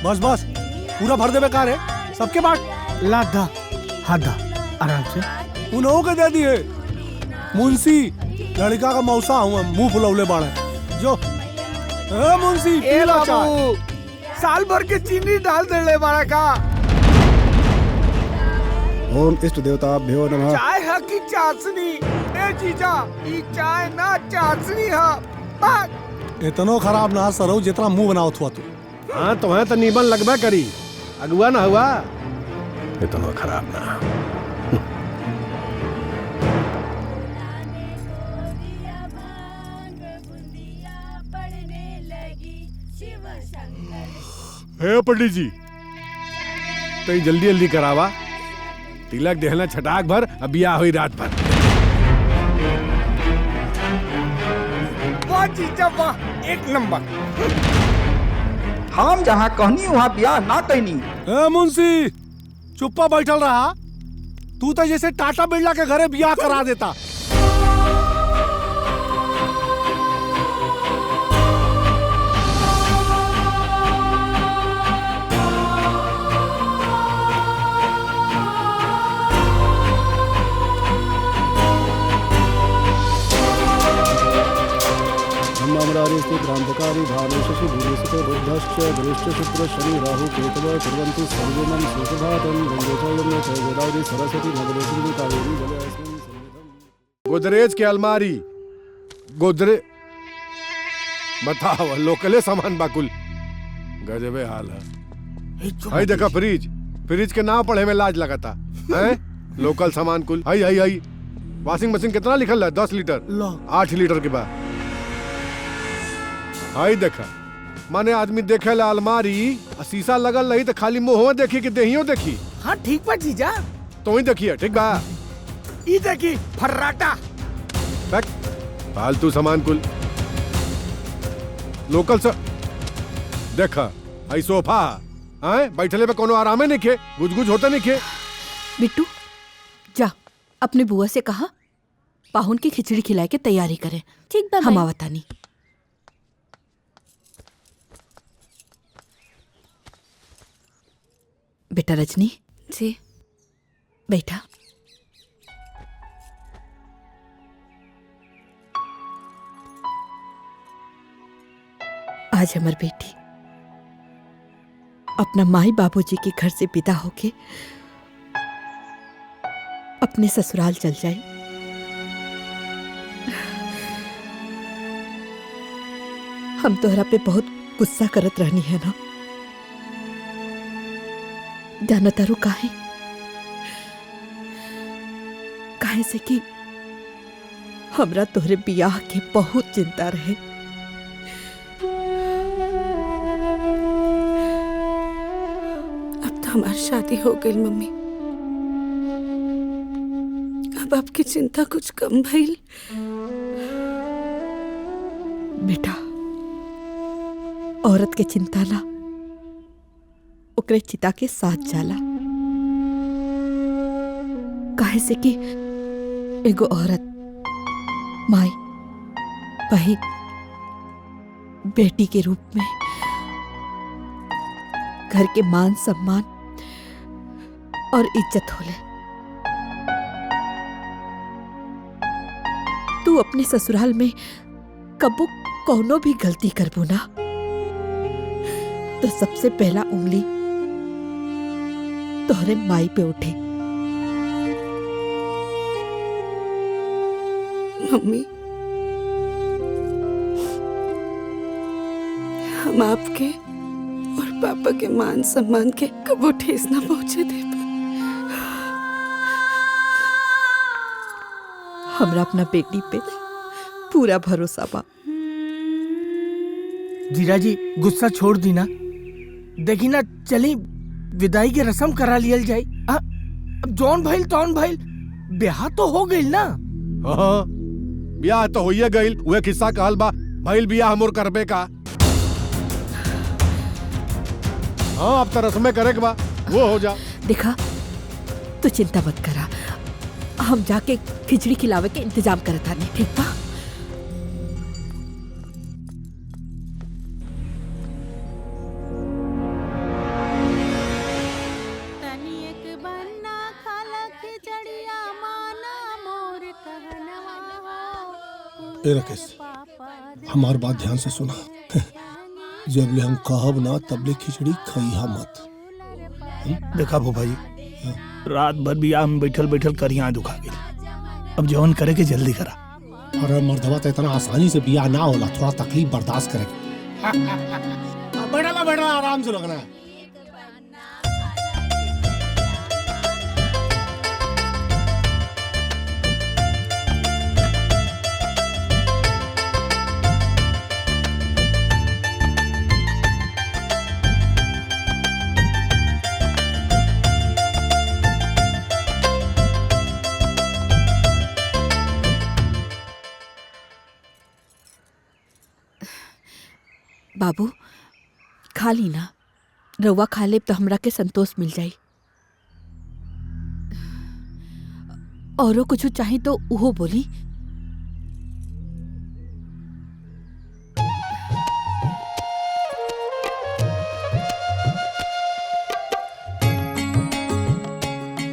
बस बस पूरा भर दे बेकार है, सबके बांट। लाधा हाधा आराम से उन लोगों के दे दिए। मुंशी लड़का का मौसा हूँ, मुंह फुलौले बाड़े जो। मुंशी पीला चाय। साल भर के चीनी डाल दे ले बाड़ा का। ओम इष्ट देवताभ्यो नमः। चाय है की चाशनी? ए जीजा, ई चाय ना चाशनी है। इतनो खराब ना सरऊ जितना मुंह बनाओ हुआ तू। हाँ तुम्हें तो नीमन लगबा करी, अगुआ ना हुआ इतना खराब ना। हे पंडित जी, तो जल्दी जल्दी करावा, तिलक देहला छटाक भर, अब बियाह हुई रात भर। वाह जीजा वाह, एक नंबर। हम जहाँ कहनी वहाँ ब्याह ना कहनी। मुंशी चुप्पा बैठल रहा, तू तो जैसे टाटा बिरला के घरे बियाह करा देता। ब्रह्मरारी स्थित क्रांतकारी भानु शशि भूरिष्ठ बुद्धश्च वरिष्ठ शुक्र शनि राहु केतव कुर्वन्तु सर्वमं सुखभातं गंगे च यमुने च गोदावरी सरस्वती नर्मदे सिंधु कावेरी जलेऽस्मिन् सन्निधम्। गोदरेज की अलमारी, गोदरे बताओ लोकले सामान बाकुल गजबे हाल है। हाई देखा फ्रिज, फ्रिज के नाम पढ़े में लाज लगाता है। लोकल सामान कुल हाई हाई हाई। वॉशिंग मशीन कितना लिखल है? 10 लीटर 8 लीटर के बाद। हाई देखा, माने आदमी देखे ला अलमारी शीशा लगल रही तो खाली मुंह देखी कि देहियो देखी। हाँ ठीक बा जीजा, तो ही देखिए ठीक बा। ई देखी फर्राटा। फालतू सामान कुल लोकल से देखा। आई सोफा है, बैठले पे कोनो आरामे नहीं खे, गुजगुज होता नहीं खे। बिट्टू जा अपने बुआ से कहा पाहुन की खिचड़ी खिलाए के तैयारी करें। ठीक बा हम आवतानी। बेटा रजनी जी बैठा। आज हमार बेटी अपना माई बाबूजी के घर से विदा होके अपने ससुराल चल जाई। हम तोहरा पे बहुत गुस्सा करत रहनी है ना, जाना तारू काहे? काहे से कि हमरा तोहरे बियाह के बहुत चिंता रहे। अब तो हमारी शादी हो गई मम्मी, अब आपकी चिंता कुछ कम भइल। बेटा औरत के चिंता ना ओकरे चिता के साथ जाला। काहे से कि एगो औरत माई बहन बेटी के रूप में घर के मान सम्मान और इज्जत होले। तू अपने ससुराल में कबो कौनो भी गलती करबो ना तो सबसे पहला उंगली तोहरे माई पे उठे। मम्मी हम आपके और पापा के मान सम्मान के कबो ठेस ना पहुंचे दे। हमरा अपना बेटी पे पूरा भरोसा बा। जीजा जी गुस्सा छोड़ दी ना, देखी ना चली विदाई की रस्म करा लियल जाए। अब जौन भइल तौन भइल, ब्याह तो हो गइल ना। हाँ ब्याह तो होइए गइल, उहे किस्सा कहल बा भइल बियाह मोर करबे का। हाँ अब तो रस्में करे के बा, वो हो जा। देखा तू चिंता मत करा, हम जाके खिचड़ी खिलावे के इंतजाम करता नहीं, ठीक बा? ए राकेश, हमार बात ध्यान से सुना। जब ले हम कहब ना तब ले खिचड़ी खइहा मत। देखा भो भाई, रात भर बियाह में बैठल बैठल करिया दुखा गई। अब जवन करे के जल्दी करा। अरे मर्दवा तो इतना आसानी से बियाह ना होला, थोड़ा तकलीफ बर्दाश्त करे। बैठा आराम से लगना है। बाबू खा ली ना, रउआ खा लेब तो हमरा के संतोष मिल जाई। औरो कुछ चाही तो उहो बोली।